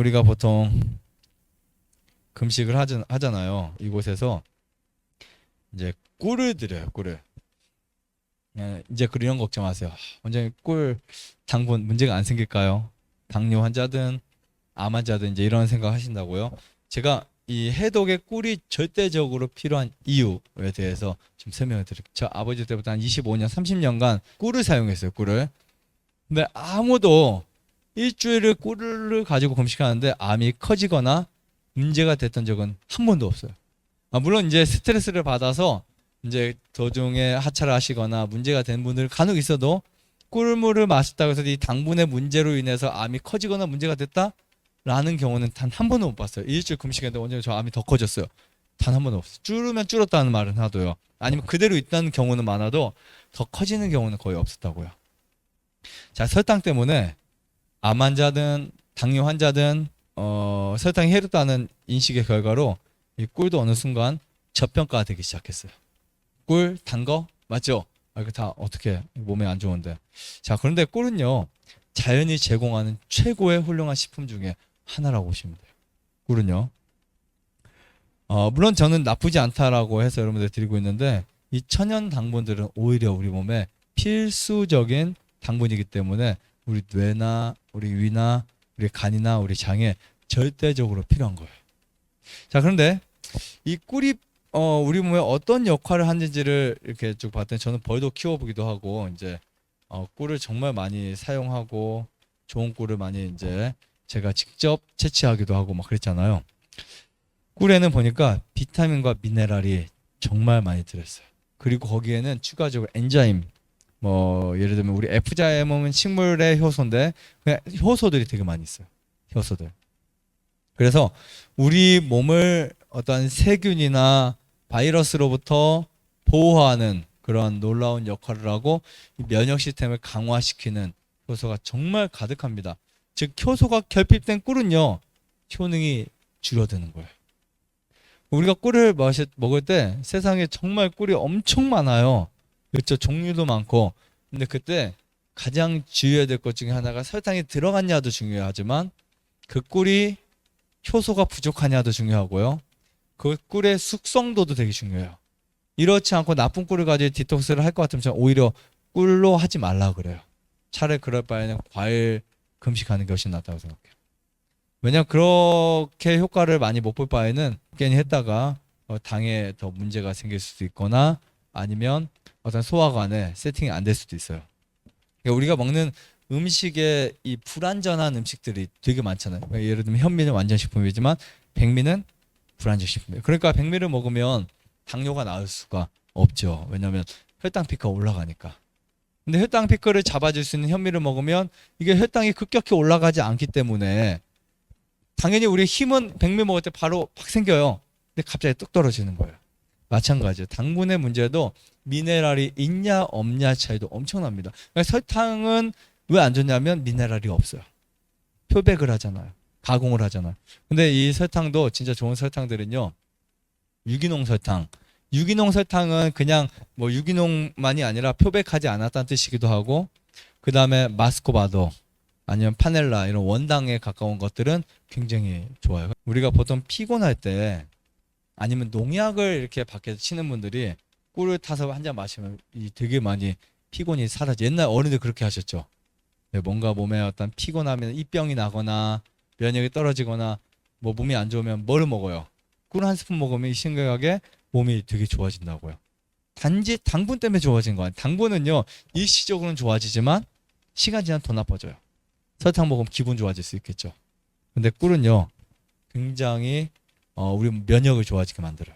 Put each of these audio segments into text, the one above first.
우리가 보통 금식을 하잖아요. 이곳에서 이제 꿀을 드려요. 꿀을. 이제 그런 걱정하세요. 원장님 꿀 당분 문제가 안 생길까요? 당뇨 환자든 암 환자든 이제 이런 생각 하신다고요. 제가 이 해독의 꿀이 절대적으로 필요한 이유에 대해서 좀 설명을 드릴게요. 저 아버지 때부터 한 25년, 30년간 꿀을 사용했어요. 꿀을. 근데 아무도 일주일을 꿀을 가지고 금식하는데 암이 커지거나 문제가 됐던 적은 한 번도 없어요. 물론 이제 스트레스를 받아서 이제 도중에 하차를 하시거나 문제가 된 분들 간혹 있어도 꿀물을 마셨다고 해서 이 당분의 문제로 인해서 암이 커지거나 문제가 됐다라는 경우는 단 한 번도 못 봤어요. 일주일 금식했는데 원장님 저 암이 더 커졌어요. 단 한 번도 없어요. 줄으면 줄었다는 말은 하도요. 아니면 그대로 있다는 경우는 많아도 더 커지는 경우는 거의 없었다고요. 자, 설탕 때문에 암 환자든 당뇨 환자든 설탕이 해롭다는 인식의 결과로 이 꿀도 어느 순간 저평가가 되기 시작했어요. 꿀, 단 거 맞죠? 이거 다 어떻게 몸에 안 좋은데. 자, 그런데 꿀은요 자연이 제공하는 최고의 훌륭한 식품 중에 하나라고 보시면 돼요. 꿀은요. 물론 저는 나쁘지 않다라고 해서 여러분들 드리고 있는데 이 천연 당분들은 오히려 우리 몸에 필수적인 당분이기 때문에 우리 뇌나 우리 위나 우리 간이나 우리 장에 절대적으로 필요한 거예요. 자, 그런데 이 꿀이 우리 몸에 어떤 역할을 하는지를 이렇게 쭉 봤더니 저는 벌도 키워보기도 하고 이제 꿀을 정말 많이 사용하고 좋은 꿀을 많이 이제 제가 직접 채취하기도 하고 막 그랬잖아요. 꿀에는 보니까 비타민과 미네랄이 정말 많이 들어있어요. 그리고 거기에는 추가적으로 엔자임, 뭐 예를 들면 우리 F자임은 식물의 효소인데 그냥 효소들이 되게 많이 있어요. 효소들. 그래서 우리 몸을 어떤 세균이나 바이러스로부터 보호하는 그런 놀라운 역할을 하고 면역 시스템을 강화시키는 효소가 정말 가득합니다. 즉 효소가 결핍된 꿀은요 효능이 줄어드는 거예요. 우리가 꿀을 먹을 때 세상에 정말 꿀이 엄청 많아요. 그렇죠. 종류도 많고. 근데 그때 가장 주의해야 될 것 중에 하나가 설탕이 들어갔냐도 중요하지만 그 꿀이 효소가 부족하냐도 중요하고요. 그 꿀의 숙성도도 되게 중요해요. 이렇지 않고 나쁜 꿀을 가지고 디톡스를 할 것 같으면 저는 오히려 꿀로 하지 말라 그래요. 차라리 그럴 바에는 과일 금식하는 게 훨씬 낫다고 생각해요. 왜냐하면 그렇게 효과를 많이 못 볼 바에는 괜히 했다가 당에 더 문제가 생길 수도 있거나 아니면 어떤 소화관에 세팅이 안 될 수도 있어요. 그러니까 우리가 먹는 음식에 이 불안전한 음식들이 되게 많잖아요. 그러니까 예를 들면 현미는 완전 식품이지만 백미는 불안전 식품이에요. 그러니까 백미를 먹으면 당뇨가 나을 수가 없죠. 왜냐하면 혈당 피크가 올라가니까. 근데 혈당 피크를 잡아줄 수 있는 현미를 먹으면 이게 혈당이 급격히 올라가지 않기 때문에 당연히 우리 힘은 백미 먹을 때 바로 팍 생겨요. 근데 갑자기 뚝 떨어지는 거예요. 마찬가지예요. 당분의 문제도 미네랄이 있냐 없냐 차이도 엄청납니다. 그러니까 설탕은 왜 안 좋냐면 미네랄이 없어요. 표백을 하잖아요. 가공을 하잖아요. 근데 이 설탕도 진짜 좋은 설탕들은요. 유기농 설탕. 유기농 설탕은 그냥 뭐 유기농만이 아니라 표백하지 않았다는 뜻이기도 하고 그 다음에 마스코바도 아니면 파넬라 이런 원당에 가까운 것들은 굉장히 좋아요. 우리가 보통 피곤할 때 아니면 농약을 이렇게 밖에서 치는 분들이 꿀을 타서 한 잔 마시면 되게 많이 피곤이 사라져. 옛날 어른들 그렇게 하셨죠. 뭔가 몸에 어떤 피곤하면 입병이 나거나 면역이 떨어지거나 뭐 몸이 안 좋으면 뭐를 먹어요? 꿀 한 스푼 먹으면 이 심각하게 몸이 되게 좋아진다고요. 단지 당분 때문에 좋아진 거 아니에요. 당분은요 일시적으로는 좋아지지만 시간 지나면 더 나빠져요. 설탕 먹으면 기분 좋아질 수 있겠죠. 근데 꿀은요 굉장히 우리 면역을 좋아지게 만들어요.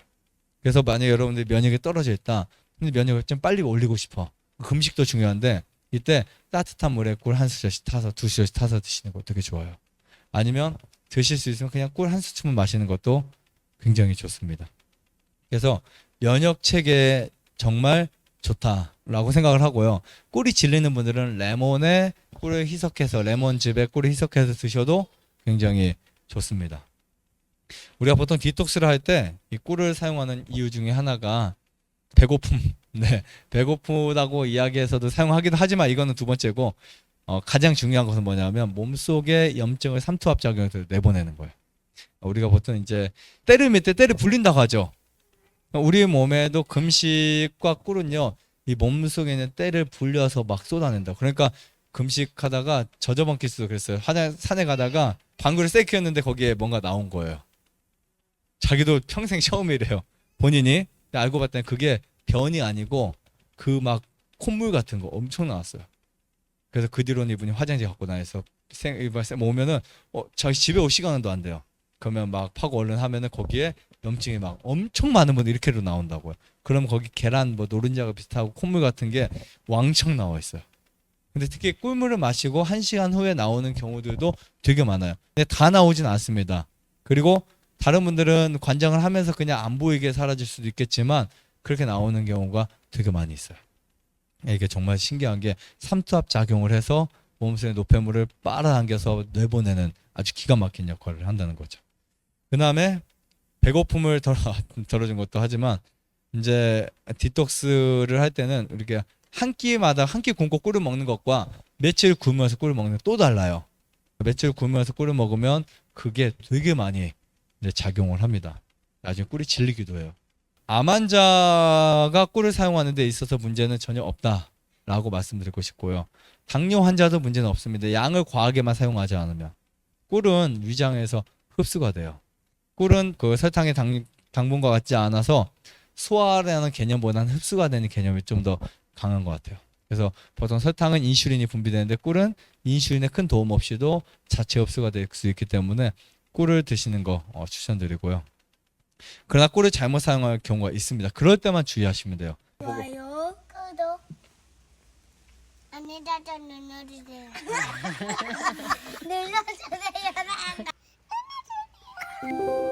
그래서 만약에 여러분들이 면역이 떨어져 있다. 근데 면역을 좀 빨리 올리고 싶어. 금식도 중요한데 이때 따뜻한 물에 꿀 한 수저씩 타서 두 수저씩 타서 드시는 거 되게 좋아요. 아니면 드실 수 있으면 그냥 꿀 한 스푼 마시는 것도 굉장히 좋습니다. 그래서 면역 체계에 정말 좋다라고 생각을 하고요. 꿀이 질리는 분들은 레몬에 꿀을 희석해서 레몬즙에 꿀을 희석해서 드셔도 굉장히 좋습니다. 우리가 보통 디톡스를 할 때 이 꿀을 사용하는 이유 중에 하나가 배고픔. 네, 배고프다고 이야기해서도 사용하기도 하지만 이거는 두 번째고 가장 중요한 것은 뭐냐면 몸속에 염증을 삼투압작용해서 내보내는 거예요. 우리가 보통 이제 때를 밀 때 때를 불린다고 하죠. 우리 몸에도 금식과 꿀은요, 이 몸속에 있는 때를 불려서 막 쏟아낸다. 그러니까 금식하다가 저저번기수도 그랬어요. 산에 가다가 방구를 세게 켰는데 거기에 뭔가 나온 거예요. 자기도 평생 처음이래요. 본인이. 근데 알고 봤더니 그게 변이 아니고 그 막 콧물 같은 거 엄청 나왔어요. 그래서 그 뒤로는 이분이 화장지 갖고 다녀서 오면은 자기 집에 올 시간도 안 돼요. 그러면 막 파고 얼른 하면은 거기에 염증이 막 엄청 많은 분들 이렇게로 나온다고요. 그럼 거기 계란 뭐 노른자가 비슷하고 콧물 같은 게 왕창 나와 있어요. 근데 특히 꿀물을 마시고 1시간 후에 나오는 경우들도 되게 많아요. 근데 다 나오진 않습니다. 그리고 다른 분들은 관장을 하면서 그냥 안 보이게 사라질 수도 있겠지만 그렇게 나오는 경우가 되게 많이 있어요. 이게 정말 신기한 게 삼투압 작용을 해서 몸속의 노폐물을 빨아당겨서 내보내는 아주 기가 막힌 역할을 한다는 거죠. 그 다음에 배고픔을 덜어준 것도 하지만 이제 디톡스를 할 때는 우리가 한 끼마다 한 끼 굶고 꿀을 먹는 것과 며칠 굶으면서 꿀을 먹는 게 또 달라요. 며칠 굶으면서 꿀을 먹으면 그게 되게 많이 이제 작용을 합니다. 나중에 꿀이 질리기도 해요. 암 환자가 꿀을 사용하는 데 있어서 문제는 전혀 없다라고 말씀드리고 싶고요. 당뇨 환자도 문제는 없습니다. 양을 과하게만 사용하지 않으면. 꿀은 위장에서 흡수가 돼요. 꿀은 그 설탕의 당분과 같지 않아서 소화라는 개념보다는 흡수가 되는 개념이 좀 더 강한 것 같아요. 그래서 보통 설탕은 인슐린이 분비되는데 꿀은 인슐린에 큰 도움 없이도 자체 흡수가 될 수 있기 때문에 꿀을 드시는 거 추천드리고요. 그러나 꿀을 잘못 사용할 경우가 있습니다. 그럴 때만 주의하시면 돼요. 좋아요, 구독, 안내자도 눌러주세요. 눌러주세요.